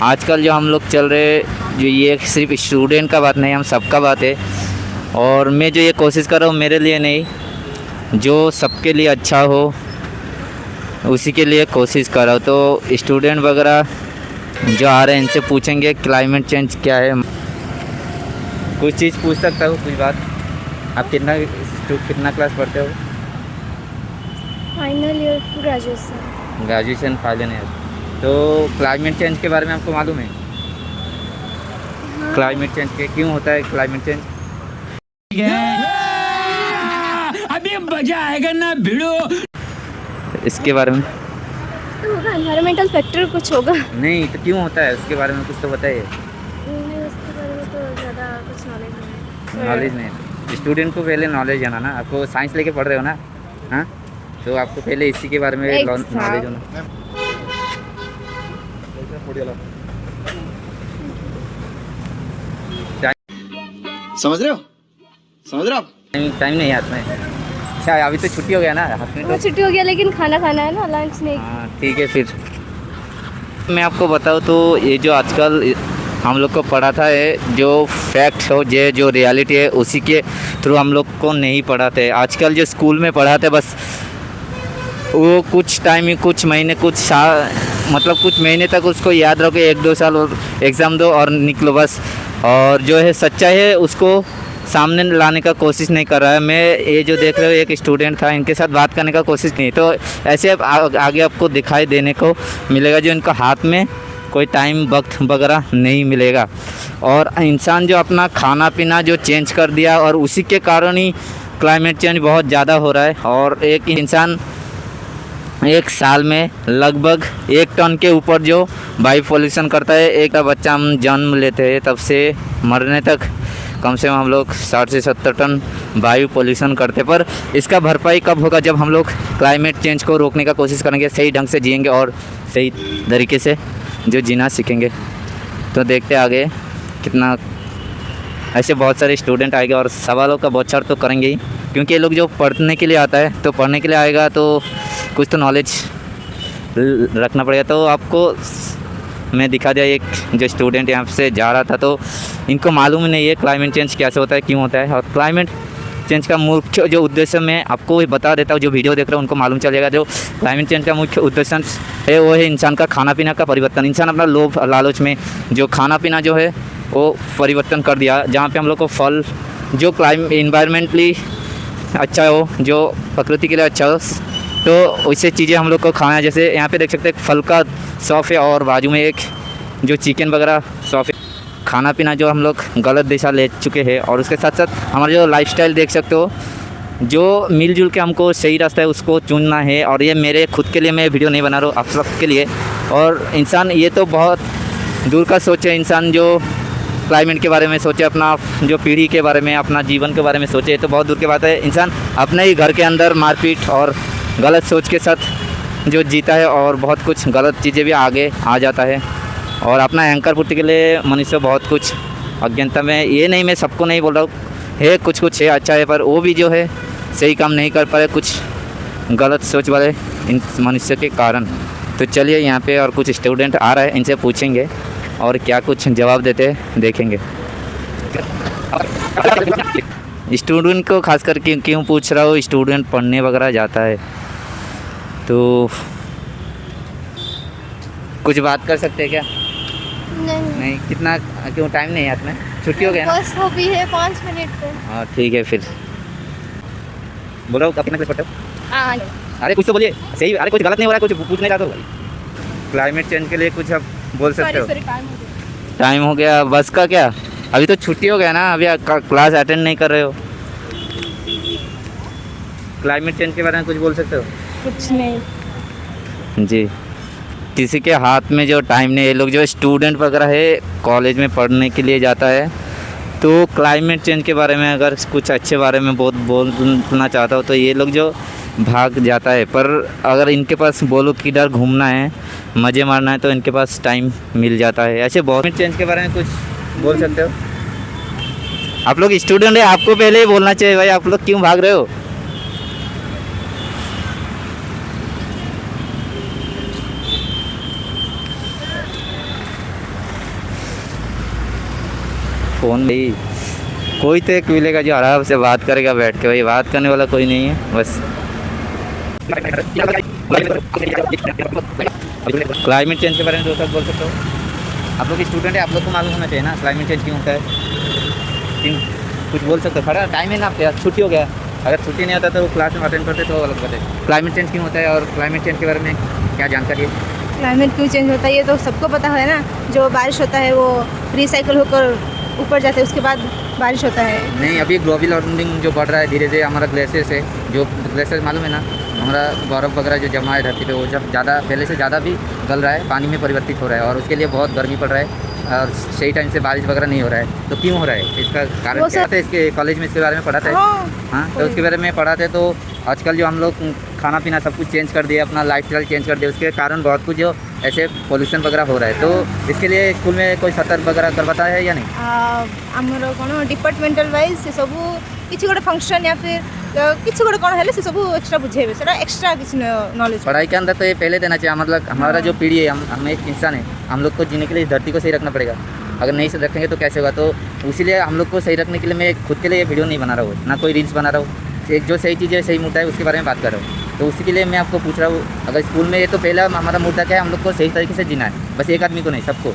आजकल जो हम लोग चल रहे, जो ये सिर्फ स्टूडेंट का बात नहीं, हम सबका बात है। और मैं जो ये कोशिश कर रहा हूँ मेरे लिए नहीं, जो सबके लिए अच्छा हो उसी के लिए कोशिश कर रहा हूँ। तो स्टूडेंट वगैरह जो आ रहे हैं इनसे पूछेंगे क्लाइमेट चेंज क्या है। कुछ चीज़ पूछ सकता हूँ, कुछ बात। आप कितना क्लास पढ़ते हो? Final year graduation. Graduation final year. तो क्लाइमेट चेंज के बारे में आपको मालूम है? हाँ। क्लाइमेट चेंज के क्यों होता है क्लाइमेट चेंज? अभी मजा आएगा ना भिड़ो। इसके बारे में तो होगा एनवायरमेंटल फैक्टर कुछ होगा। नहीं, तो क्यों होता है उसके बारे में कुछ तो बताइए। नहीं, उसके बारे में तो ज़्यादा कुछ नॉलेज नहीं। नॉलेज नहीं। स्टूडेंट को पहले नॉलेज है ना, आपको साइंस लेके पढ़ रहे हो ना, हाँ, तो आपको पहले इसी के बारे में नॉलेज होना। समझ रहे हो? समझ रहे हो आप? टाइम नहीं है हाथ में। अच्छा, अभी तो छुट्टी हो गया ना हाथ में, वो तो छुट्टी हो गया लेकिन खाना खाना है ना, लंच नहीं। हाँ ठीक है। फिर मैं आपको बताऊँ तो ये जो आजकल हम लोग को पढ़ाता है, जो फैक्ट हो, जो रियलिटी है, उसी के थ्रू हम लोग को नहीं पढ़ाते। आजकल जो स्कूल में पढ़ाते बस वो कुछ टाइम ही, कुछ महीने, मतलब कुछ महीने तक उसको याद रखो, 1-2 साल और एग्ज़ाम दो और निकलो बस। और जो है सच्चाई है उसको सामने लाने का कोशिश नहीं कर रहा है। मैं ये जो देख रहे हो एक स्टूडेंट था, इनके साथ बात करने का कोशिश नहीं, तो ऐसे आगे आपको दिखाई देने को मिलेगा जो इनका हाथ में कोई टाइम वक्त वगैरह नहीं मिलेगा। और इंसान जो अपना खाना पीना जो चेंज कर दिया, और उसी के कारण ही क्लाइमेट चेंज बहुत ज़्यादा हो रहा है। और एक इंसान एक साल में लगभग 1 टन के ऊपर जो वायु पॉल्यूशन करता है। एक बच्चा हम जन्म लेते हैं तब से मरने तक कम से कम हम लोग 60 से 70 टन वायु पॉल्यूशन करते। पर इसका भरपाई कब होगा? जब हम लोग क्लाइमेट चेंज को रोकने का कोशिश करेंगे, सही ढंग से जिएंगे और सही तरीके से जो जीना सीखेंगे। तो देखते आगे कितना ऐसे बहुत सारे स्टूडेंट आएंगे और सवालों का बौछार तो करेंगे ही, क्योंकि ये लोग जो पढ़ने के लिए आता है तो पढ़ने के लिए आएगा तो कुछ तो नॉलेज रखना पड़ेगा। तो आपको मैं दिखा दिया, एक जो स्टूडेंट यहाँ से जा रहा था तो इनको मालूम ही नहीं है क्लाइमेट चेंज कैसे होता है, क्यों होता है। और क्लाइमेट चेंज का मुख्य जो उद्देश्य मैं आपको बता देता हूँ, जो वीडियो देख रहे हो उनको मालूम चलेगा। जो क्लाइमेट चेंज का मुख्य उद्देश्य है वो है इंसान का खाना पीना का परिवर्तन। इंसान अपना लोभ लालच में जो खाना पीना जो है वो परिवर्तन कर दिया, जहाँ पे हम लोग को फल जो इन्वायरमेंटली अच्छा हो, जो प्रकृति के लिए अच्छा हो, तो वैसे चीज़ें हम लोग को खाना है। जैसे यहाँ पे देख सकते हैं फल का शॉप है और बाजू में एक जो चिकन वगैरह शॉप है। खाना पीना जो हम लोग गलत दिशा ले चुके हैं, और उसके साथ साथ हमारा जो लाइफस्टाइल देख सकते हो, जो मिलजुल के हमको सही रास्ता है उसको चुनना है। और ये मेरे खुद के लिए मैं वीडियो नहीं बना रहा हूँ, आप सब के लिए। और इंसान ये तो बहुत दूर का सोचे, इंसान जो क्लाइमेट के बारे में सोचे, अपना जो पीढ़ी के बारे में, अपना जीवन के बारे में सोचे, तो बहुत दूर की बात है। इंसान अपने ही घर के अंदर मारपीट और गलत सोच के साथ जो जीता है, और बहुत कुछ गलत चीज़ें भी आगे आ जाता है। और अपना अहंकार पूर्ति के लिए मनुष्य बहुत कुछ अज्ञानता में, ये नहीं मैं सबको नहीं बोल रहा हूँ, है कुछ है अच्छा है, पर वो भी जो है सही काम नहीं कर पा रहे कुछ गलत सोच वाले इन मनुष्य के कारण। तो चलिए यहाँ पे और कुछ स्टूडेंट आ रहा है, इनसे पूछेंगे और क्या कुछ जवाब देते देखेंगे। स्टूडेंट को खास कर क्यों पूछ रहा हूँ, स्टूडेंट पढ़ने वगैरह जाता है तो कुछ बात कर सकते हैं क्या? नहीं, कितना क्यों टाइम नहीं है हाथ में? छुट्टी हो गया ना? बस वो भी है 5 मिनट पे। हाँ ठीक है। फिर बोलो आप कितना क्लास पढ़ते हो? अरे कुछ तो बोलिए सही। अरे कुछ गलत नहीं हो रहा है, कुछ पूछने जाते हो भाई। क्लाइमेट चेंज के लिए कुछ आप बोल सकते हो? टाइम हो गया बस का क्या? अभी तो छुट्टी हो गया ना, अभी क्लास अटेंड नहीं कर रहे हो। क्लाइमेट चेंज के बारे में कुछ बोल सकते हो? कुछ नहीं जी, किसी के हाथ में जो टाइम नहीं। ये लोग जो स्टूडेंट वगैरह है कॉलेज में पढ़ने के लिए जाता है, तो क्लाइमेट चेंज के बारे में अगर कुछ अच्छे बारे में बहुत बोलना चाहता हो तो ये लोग जो भाग जाता है। पर अगर इनके पास बोलो किधर घूमना है, मज़े मारना है, तो इनके पास टाइम मिल जाता है। ऐसे बहुत चेंज के बारे में कुछ बोल सकते हो? आप लोग स्टूडेंट है, आपको पहले ही बोलना चाहिए भाई, आप लोग क्यों भाग रहे हो? फ़ोन में ही कोई तो एक मिलेगा जो आराम से बात करेगा बैठ के, वही बात करने वाला कोई नहीं है बस। क्लाइमेट चेंज के बारे में दो शब्द बोल सकते हो? आप लोग स्टूडेंट है, आप लोग को मालूम होना चाहिए ना क्लाइमेट चेंज क्यों होता है, क्यों कुछ बोल सकते हो? खड़ा टाइम है ना आपके, छुट्टी हो गया, अगर छुट्टी नहीं आता तो क्लास में अटेंड करते तो अलग बात है। क्लाइमेट चेंज क्यों होता है और क्लाइमेट चेंज के बारे में क्या जानकारी है? क्लाइमेट क्यों चेंज होता है ये तो सबको पता है ना, जो बारिश होता है वो रिसाइकल होकर ऊपर जाते हैं, उसके बाद बारिश होता है। नहीं, अभी ग्लोबल वार्मिंग जो बढ़ रहा है धीरे धीरे, हमारा ग्लेशियर्स है, जो ग्लेशियर मालूम है ना, हमारा बर्फ़ वगैरह जो जमा है धरती पे, वो जब ज़्यादा पहले से ज़्यादा भी गल रहा है, पानी में परिवर्तित हो रहा है और उसके लिए बहुत गर्मी पड़ रहा है और सही टाइम से बारिश वगैरह नहीं हो रहा है। तो क्यों हो रहा है, इसका कारण क्या है? इसके कॉलेज में इसके बारे में पढ़ाते हैं। हाँ, तो उसके बारे में पढ़ाते तो आजकल जो हम लोग खाना पीना सब कुछ चेंज कर दिया, अपना लाइफस्टाइल चेंज कर दिया, उसके कारण बहुत कुछ जो ऐसे पोल्यूशन वगैरह हो रहा है। तो इसके लिए स्कूल में कोई सतर्क वगैरह करवाता है या नहीं? आमर कौन डिपार्टमेंटल वाइज से सब किसी गोटे फंक्शन या फिर किसी गोटे कौन है से सब एक्स्ट्रा बुझेबे, सेटा एक्स्ट्रा किसी नॉलेज पढ़ाई के अंदर तो ये पहले देना चाहिए, मतलब हमारा जो पीढ़ी है, हम एक इंसान है, हम लोग को जीने के लिए इस धरती को सही रखना पड़ेगा। अगर नहीं से रखेंगे तो कैसे होगा? तो इसीलिए हम लोग को सही रखने के लिए मैं खुद के लिए ये वीडियो नहीं बना रहा हूँ, ना कोई रील्स बना रहा हूँ, एक जो सही चीज़ है, सही मुद्दा है, उसके बारे में बात कर रहा हूँ। तो उसी के लिए मैं आपको पूछ रहा हूँ, अगर स्कूल में ये तो पहला हमारा मुद्दा क्या है, हम लोग को सही तरीके से जीना है, बस एक आदमी को नहीं, सबको,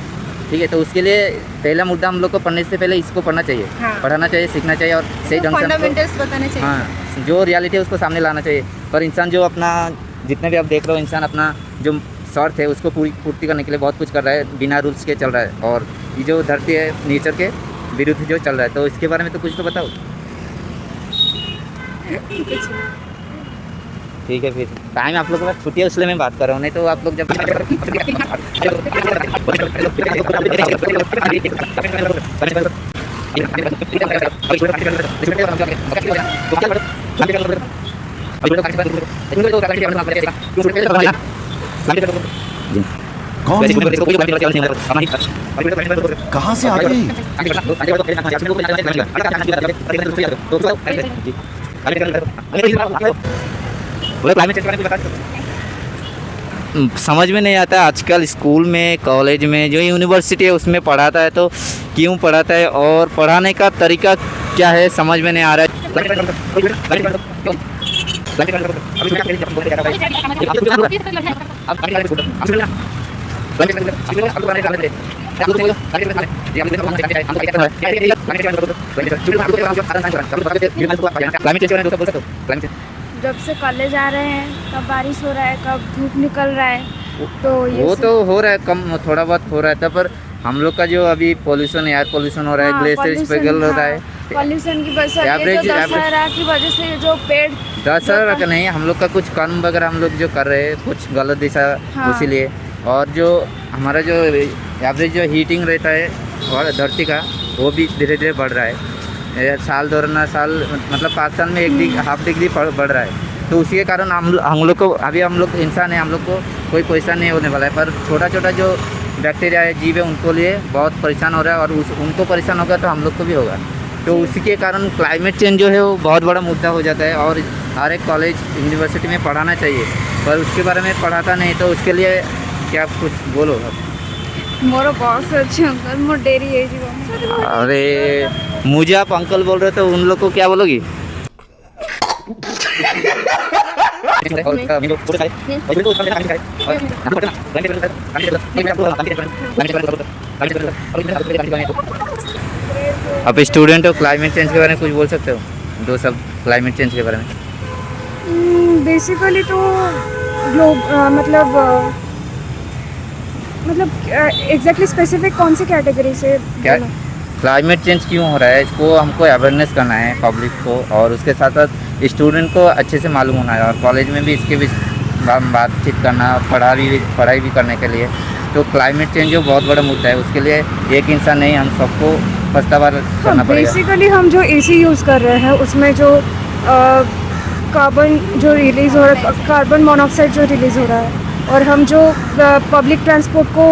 ठीक है? तो उसके लिए पहला मुद्दा हम लोग को पढ़ने से पहले इसको पढ़ना चाहिए, पढ़ाना चाहिए, सीखना चाहिए और सही ढंग से फंडामेंटल्स बताने चाहिए। हाँ, जो रियलिटी है उसको सामने लाना चाहिए। पर इंसान जो अपना, जितने भी आप देख रहे हो, इंसान अपना जो स्वार्थ है उसको पूर्ति करने के लिए बहुत कुछ कर रहा है, बिना रूल्स के चल रहा है और ये जो धरती है नेचर के विरुद्ध जो चल रहा है। तो इसके बारे में तो कुछ तो बताओ। ठीक है, फिर टाइम आप लोग के पास छुट्टी है इसलिए मैं बात कर रहा हूँ, नहीं तो आप लोग जब कहाँ से आ गई? समझ में नहीं आता आजकल स्कूल में, कॉलेज में, जो यूनिवर्सिटी है उसमें पढ़ाता है तो क्यों पढ़ाता है और पढ़ाने का तरीका क्या है समझ में नहीं आ रहा है। जब से कॉलेज आ रहे हैं कब बारिश हो रहा है, कब धूप निकल रहा है, तो ये वो तो हो रहा है, कम थोड़ा बहुत हो रहा है, पर हम लोग का जो अभी पोल्यूशन, एयर पोल्यूशन हो रहा है, ग्लेशियर पिघल हो रहा है, पॉल्यूशन की वजह से, दशहरा की वजह से जो पेड़, दशहरा का नहीं, हम लोग का कुछ कर्म वगैरह हम लोग जो कर रहे हैं कुछ गलत दिशा, इसीलिए। और जो हमारा जो एवरेज जो हीटिंग रहता है और धरती का, वो भी धीरे धीरे बढ़ रहा है, साल दौरान साल, मतलब 5 साल में 1.5 डिग्री बढ़ रहा है। तो उसी के कारण हम लोग को, अभी हम लोग इंसान है, हम लोग को कोई परेशान नहीं होने वाला है, पर छोटा छोटा जो बैक्टीरिया है, जीव है, उनको लिए बहुत परेशान हो रहा है और उनको परेशान होगा तो हम लोग को भी होगा। तो उसी के कारण क्लाइमेट चेंज जो है वो बहुत बड़ा मुद्दा हो जाता है और हर एक कॉलेज यूनिवर्सिटी में पढ़ाना चाहिए, पर उसके बारे में पढ़ाता नहीं। तो उसके लिए क्या कुछ बोलो? मोरो बहुत अच्छे अंकल, मोर डेरी है जी। अरे मुझे आप अंकल बोल रहे हो तो उन लोग को क्या बोलोगी? आप स्टूडेंट हो, क्लाइमेट चेंज के बारे में कुछ बोल सकते हो? 2 शब्द क्लाइमेट चेंज के बारे में। बेसिकली तो मतलब एग्जैक्टली स्पेसिफिक कौन सी कैटेगरी से क्या क्लाइमेट चेंज क्यों हो रहा है, इसको हमको अवेयरनेस करना है पब्लिक को, और उसके साथ साथ स्टूडेंट को अच्छे से मालूम होना है और कॉलेज में भी इसके भी बातचीत करना, पढ़ाई भी करने के लिए। तो क्लाइमेट चेंज जो बहुत बड़ा मुद्दा है, उसके लिए एक इंसान नहीं, हम सबको पछतावा करना पड़ेगा। बेसिकली हम जो एसी यूज़ कर रहे हैं उसमें जो कार्बन जो रिलीज़ हो रहा है, कार्बन मोनोऑक्साइड जो रिलीज़ हो रहा है, और हम जो पब्लिक ट्रांसपोर्ट को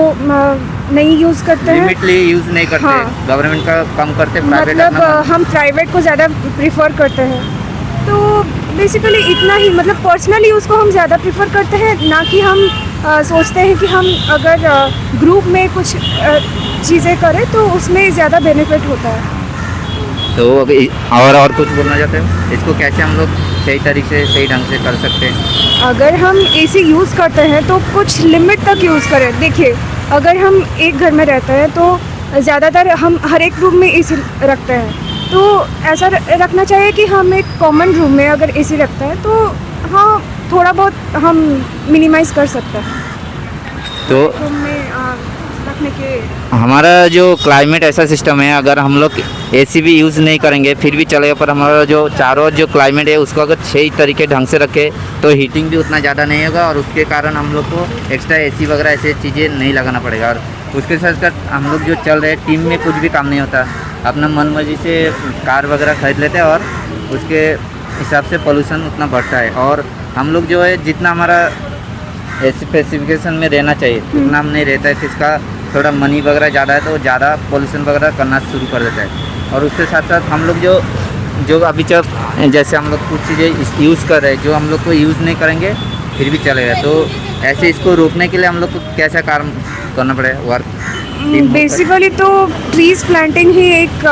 नहीं यूज़ करते हैं, लिमिटली यूज़ नहीं करते, हाँ, गवर्नमेंट का कम करते, मतलब हम प्राइवेट को ज़्यादा प्रीफर करते हैं। तो बेसिकली इतना ही, मतलब पर्सनल यूज़ को हम ज़्यादा प्रीफर करते हैं, ना कि हम सोचते हैं कि हम अगर ग्रुप में कुछ चीज़ें करें तो उसमें ज़्यादा बेनिफिट होता है। तो और कुछ बोलना चाहते हो? इसको कैसे हम लोग सही तरीके से सही ढंग से कर सकते हैं? अगर हम एसी यूज़ करते हैं तो कुछ लिमिट तक यूज़ करें। देखिए, अगर हम एक घर में रहते हैं तो ज़्यादातर हम हर एक रूम में एसी रखते हैं, तो ऐसा रखना चाहिए कि हम एक कॉमन रूम में अगर एसी रखते हैं तो हाँ, थोड़ा बहुत हम मिनिमाइज़ कर सकते हैं तो रूम में रखने के। हमारा जो क्लाइमेट ऐसा सिस्टम है, अगर हम लोग एसी भी यूज़ नहीं करेंगे फिर भी चलेगा, पर हमारा जो चारों ओर जो क्लाइमेट है उसको अगर सही तरीके ढंग से रखे तो हीटिंग भी उतना ज़्यादा नहीं होगा, और उसके कारण हम लोग को एक्स्ट्रा एसी वगैरह ऐसे चीज़ें नहीं लगाना पड़ेगा। और उसके साथ साथ हम लोग जो चल रहे हैं, टीम में कुछ भी काम नहीं होता, अपना मन मर्जी से कार वगैरह खरीद लेते हैं और उसके हिसाब से पोल्यूशन उतना बढ़ता है। और हम लोग जो है जितना हमारा स्पेसिफिकेशन में रहना चाहिए उतना हम नहीं रहता है, किसका थोड़ा मनी वगैरह ज़्यादा है तो ज़्यादा पोल्यूशन वगैरह करना शुरू कर देता है। और उसके साथ साथ हम लोग जो अभी जैसे हम लोग कुछ चीज़ें यूज़ कर रहे हैं जो हम लोग को यूज़ नहीं करेंगे फिर भी चलेगा, तो ऐसे इसको रोकने के लिए हम लोग को कैसा काम करना पड़ेगा? वर्क बेसिकली तो ट्रीज़ प्लांटिंग ही एक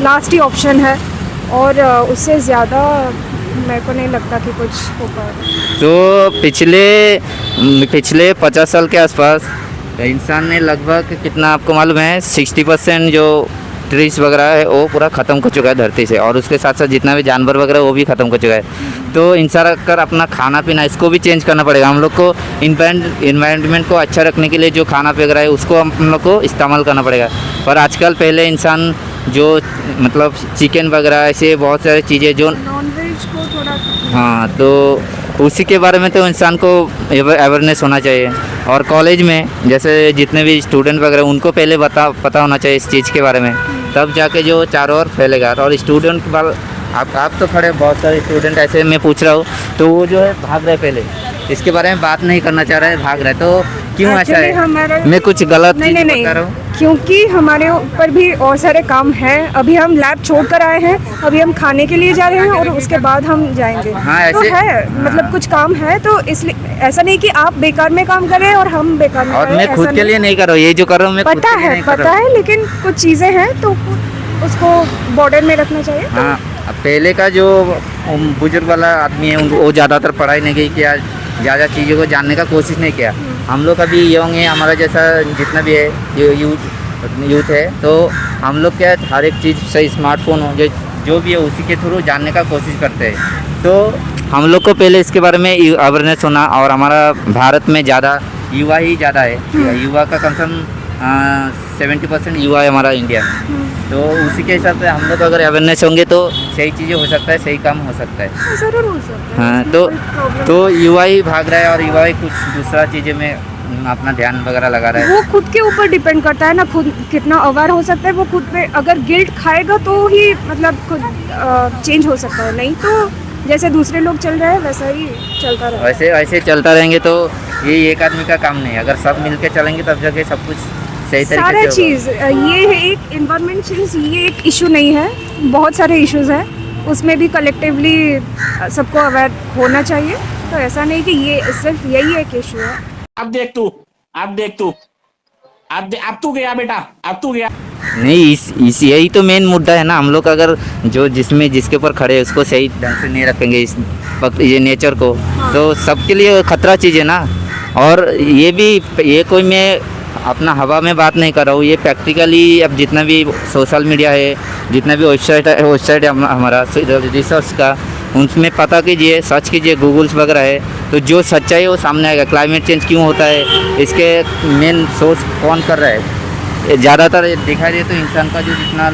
लास्ट ही ऑप्शन है, और उससे ज़्यादा मेरे को नहीं लगता कि कुछ हो पाएगा। तो पिछले 50 साल के आसपास इंसान ने लगभग कितना आपको मालूम है 60% जो ट्रीज वगैरह है वो पूरा ख़त्म हो चुका है धरती से, और उसके साथ साथ जितना भी जानवर वगैरह वो भी ख़त्म हो चुका है। तो इंसान अगर अपना खाना पीना इसको भी चेंज करना पड़ेगा। हम लोग को इन्वायरमेंट को अच्छा रखने के लिए जो खाना वगैरह है उसको हम लोग को इस्तेमाल करना पड़ेगा। पर आजकल पहले इंसान जो मतलब चिकन वगैरह ऐसे बहुत सारी चीज़ें जो नॉनवेज को थोड़ा हाँ, तो उसी के बारे में तो इंसान को अवेयरनेस होना चाहिए। और कॉलेज में जैसे जितने भी स्टूडेंट वगैरह उनको पहले पता होना चाहिए इस चीज़ के बारे में, तब जाके जो चारों ओर फैलेगा। और स्टूडेंट आप तो खड़े, बहुत सारे स्टूडेंट ऐसे मैं पूछ रहा हूँ तो वो जो है भाग रहे, पहले इसके बारे में बात नहीं करना चाह रहे, भाग रहे। तो क्यों ऐसा है? मैं कुछ गलत चीज़ बता रहा हूँ? क्योंकि हमारे ऊपर भी और सारे काम हैं। अभी हम लैब छोड़ कर आए हैं, अभी हम खाने के लिए जा रहे हैं और उसके बाद हम जाएंगे। हाँ, तो ऐसे है मतलब कुछ काम है, तो इसलिए ऐसा नहीं कि आप बेकार में काम कर रहे हैं और हम बेकार में और कर रहे हैं, मैं खुद ऐसा के लिए नहीं कर रहा हूँ, ये जो कर रहा हूँ मैं खुद के लिए नहीं कर रहा हूँ। पता है, लेकिन कुछ चीज़ें हैं तो उसको बॉर्डर में रखना चाहिए। हाँ, पहले का जो बुजुर्ग वाला आदमी है वो ज़्यादातर पढ़ाई नहीं किया, ज़्यादा चीज़ों को जानने का कोशिश नहीं किया। हम लोग अभी यंग है, हमारा जैसा जितना भी है यूथ है, तो हम लोग क्या हर एक चीज़ से स्मार्टफोन हो जो भी है उसी के थ्रू जानने का कोशिश करते हैं। तो हम लोग को पहले इसके बारे में अवेयरनेस होना, और हमारा भारत में ज़्यादा युवा ही ज़्यादा है, युवा का कम से कम 70% युवा है हमारा इंडिया में। तो उसी के हिसाब से हम लोग अगर अवेयरनेस होंगे तो सही चीज़ें हो सकता है, सही काम हो सकता है। ज़रूर हो सकता है। हाँ, इसमें कोई problem तो युवा ही भाग रहा है और युवा ही कुछ दूसरा चीज़ें में अपना ध्यान वगैरह लगा रहा है। वो खुद के ऊपर डिपेंड करता है ना, खुद कितना अवेयर हो सकता है वो खुद पे। अगर गिल्ट खाएगा तो ही मतलब खुद चेंज हो सकता है, नहीं तो जैसे दूसरे लोग चल रहे हैं वैसा ही चलता रहेगा। वैसे चलता रहेंगे तो ये एक आदमी का काम नहीं है। अगर सब मिलके चलेंगे तब जाके सब कुछ सही तरीके सारे से चीज़ ये है, एक इन्वायरमेंट चेंज ये एक इशू नहीं है, बहुत सारे इश्यूज हैं, उसमें भी कलेक्टिवली सबको अवेयर होना चाहिए। तो ऐसा नहीं कि ये सिर्फ यही एक इशू है। अब देख तू अब तू गया बेटा, अब तू गया। नहीं, इस यही तो मेन मुद्दा है ना। हम लोग अगर जो जिसके ऊपर खड़े हैं उसको सही ढंग से नहीं रखेंगे ये नेचर को, तो सबके लिए खतरा चीज़ है ना। और ये कोई मैं अपना हवा में बात नहीं कर रहा हूँ, ये प्रैक्टिकली अब जितना भी सोशल मीडिया है, जितना भी वेबसाइट है हमारा रिसर्च का, उनमें पता कीजिए, सर्च कीजिए, गूगल्स वगैरह है, तो जो सच्चाई है वो सामने आएगा। क्लाइमेट चेंज क्यों होता है, इसके मेन सोर्स कौन कर रहा है। ज़्यादातर दिखाई दे तो इंसान का जो जितना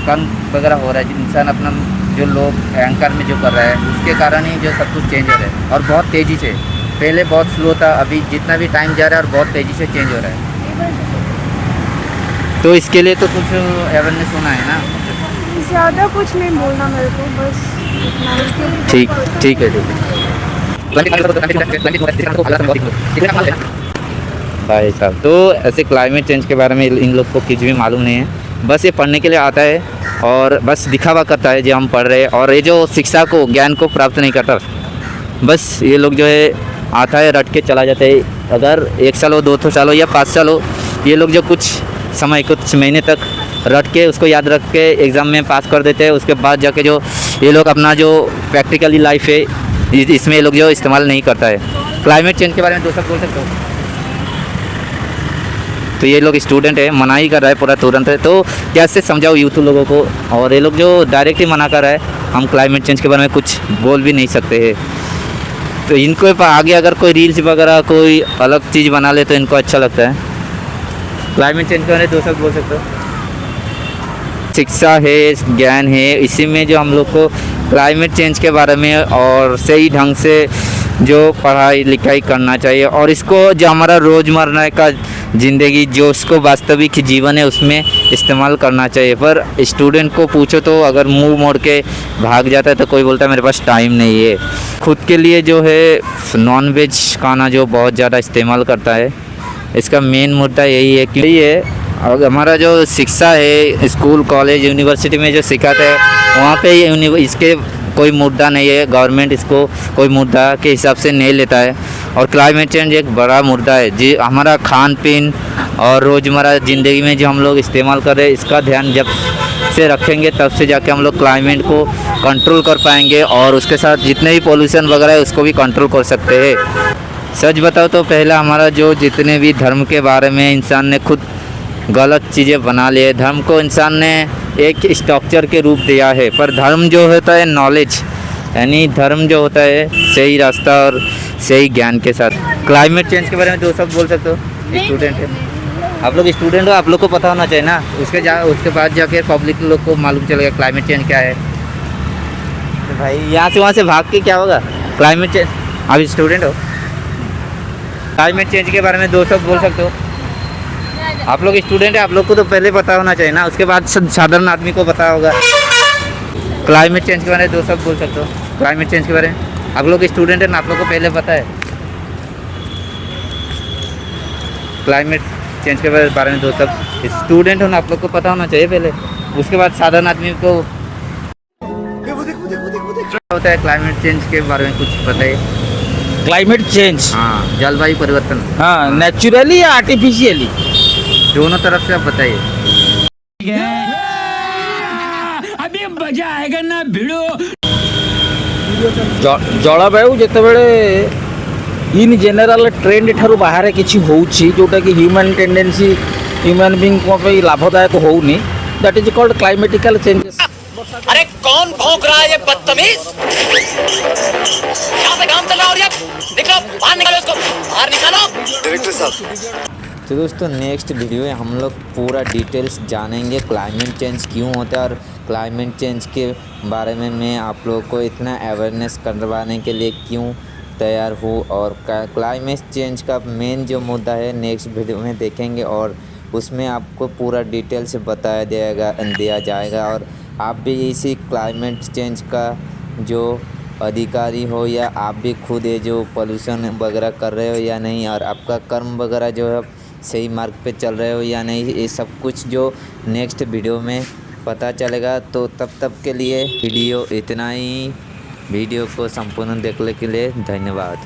कम वगैरह हो रहा है, इंसान अपना जो लोग एंकर में जो कर रहा है उसके कारण ही जो सब कुछ चेंज हो रहा है, और बहुत तेज़ी से। पहले बहुत स्लो था, अभी जितना भी टाइम जा रहा है और बहुत तेज़ी से चेंज हो रहा है। तो इसके लिए तो कुछ अवेयरनेस होना है ना। ज़्यादा कुछ नहीं बोलना मेरे को, बस इतना ही कि ठीक है भाई साहब। तो ऐसे क्लाइमेट चेंज के बारे में इन लोग को कुछ भी मालूम नहीं है, बस ये पढ़ने के लिए आता है और बस दिखावा करता है जो हम पढ़ रहे हैं, और ये जो शिक्षा को, ज्ञान को प्राप्त नहीं करता। बस ये लोग जो है आता है, रट के चला जाता है। अगर 1 साल हो, 2 साल हो या 5 साल हो, ये लोग जो कुछ समय कुछ महीने तक रट के उसको याद रख के एग्ज़ाम में पास कर देते हैं। उसके बाद जाके जो ये लोग अपना जो प्रैक्टिकली लाइफ है इसमें ये लोग जो इस्तेमाल नहीं करता है। क्लाइमेट चेंज के बारे में दो शब्द बोल सकते हो? तो ये लोग स्टूडेंट है, मना ही कर रहा है पूरा तुरंत है, तो कैसे समझाओ यूथ लोगों को? और ये लोग जो डायरेक्ट ही मना कर रहा है, हम क्लाइमेट चेंज के बारे में कुछ बोल भी नहीं सकते हैं। तो इनको आगे अगर कोई रील्स वगैरह कोई अलग चीज़ बना ले तो इनको अच्छा लगता है। क्लाइमेट चेंज के बारे में दो शब्द बोल सकते हो? शिक्षा है, ज्ञान है, इसी में जो हम लोग को क्लाइमेट चेंज के बारे में और सही ढंग से जो पढ़ाई लिखाई करना चाहिए, और इसको जो हमारा रोज़मर्रा का ज़िंदगी जो उसको वास्तविक जीवन है उसमें इस्तेमाल करना चाहिए। पर स्टूडेंट को पूछो तो अगर मुंह मोड़ के भाग जाता है तो कोई बोलता है मेरे पास टाइम नहीं है। खुद के लिए जो है नॉन वेज खाना जो बहुत ज़्यादा इस्तेमाल करता है, इसका मेन मुद्दा यही है कि ये हमारा जो शिक्षा है स्कूल कॉलेज यूनिवर्सिटी में जो सिखाते हैं वहाँ पे इसके कोई मुद्दा नहीं है। गवर्नमेंट इसको कोई मुद्दा के हिसाब से नहीं लेता है। और क्लाइमेट चेंज एक बड़ा मुद्दा है जी, हमारा खान पीन और रोज़मर्रा ज़िंदगी में जो हम लोग इस्तेमाल कर रहे हैं इसका ध्यान जब से रखेंगे तब से जाके हम लोग क्लाइमेट को कंट्रोल कर पाएंगे, और उसके साथ जितने भी पोल्यूशन वगैरह है उसको भी कंट्रोल कर सकते हैं। सच बताओ तो पहला हमारा जो जितने भी धर्म के बारे में इंसान ने खुद गलत चीज़ें बना लिए। धर्म को इंसान ने एक स्ट्रक्चर के रूप दिया है, पर धर्म जो होता है नॉलेज, यानी धर्म जो होता है सही रास्ता और सही ज्ञान के साथ। क्लाइमेट चेंज के बारे में दो शब्द बोल सकते हो? स्टूडेंट है आप लोग, स्टूडेंट हो, आप लोग को पता होना चाहिए ना। उसके बाद जाके पब्लिक लोग को मालूम चलेगा क्लाइमेट चेंज क्या है। तो भाई यहाँ से वहाँ से भाग के क्या होगा? क्लाइमेट चेंज, आप स्टूडेंट हो, क्लाइमेट चेंज के बारे में दो शब्द बोल सकते हो? आप लोग स्टूडेंट है, आप लोग को तो पहले पता होना चाहिए ना, उसके बाद साधारण आदमी को पता होगा। क्लाइमेट चेंज के बारे में दो शब्द बोल सकते हो? क्लाइमेट चेंज के बारे में आप लोग स्टूडेंट है ना, आप लोग को पहले पता है। क्लाइमेट चेंज के बारे में दो शब्द, स्टूडेंट हो ना, आप लोग को पता होना चाहिए पहले, उसके बाद साधारण आदमी को होता है। क्लाइमेट चेंज के बारे में कुछ बताइए। क्लाइमेट चेंज, हाँ, जलवायु परिवर्तन, हाँ, नेचुरली या आर्टिफिशियली, दोनों तरफ से आप बताइए। अभी मजा आएगा ना भिड़ो। जलवायु जेतेबेले इन जनरल ट्रेंड ठारू बाहर किसी होउछि जोटा कि ह्यूमन टेंडेंसी ह्यूमन बीइंग को पे लाभदायक होउनी, that is called climatical changes. अरे कौन भौंक रहा है ये बदतमीज? यहाँ पे काम चल रहा है और ये निकलो बाहर, निकालो इसको बाहर निकालो। डायरेक्टर साहब, तो दोस्तों नेक्स्ट वीडियो में हम लोग पूरा डिटेल्स जानेंगे क्लाइमेट चेंज क्यों होता है, और क्लाइमेट चेंज के बारे में मैं आप लोगों को इतना अवेयरनेस करवाने के लिए क्यों तैयार हूँ, और क्लाइमेट चेंज का मेन जो मुद्दा है नेक्स्ट वीडियो में देखेंगे, और उसमें आपको पूरा डिटेल से बताया दिया जाएगा। और आप भी इसी क्लाइमेट चेंज का जो अधिकारी हो या आप भी खुद ये जो पोल्यूशन वगैरह कर रहे हो या नहीं, और आपका कर्म वगैरह जो है सही मार्ग पे चल रहे हो या नहीं, ये सब कुछ जो नेक्स्ट वीडियो में पता चलेगा। तो तब के लिए वीडियो इतना ही। वीडियो को संपूर्ण देखने के लिए धन्यवाद।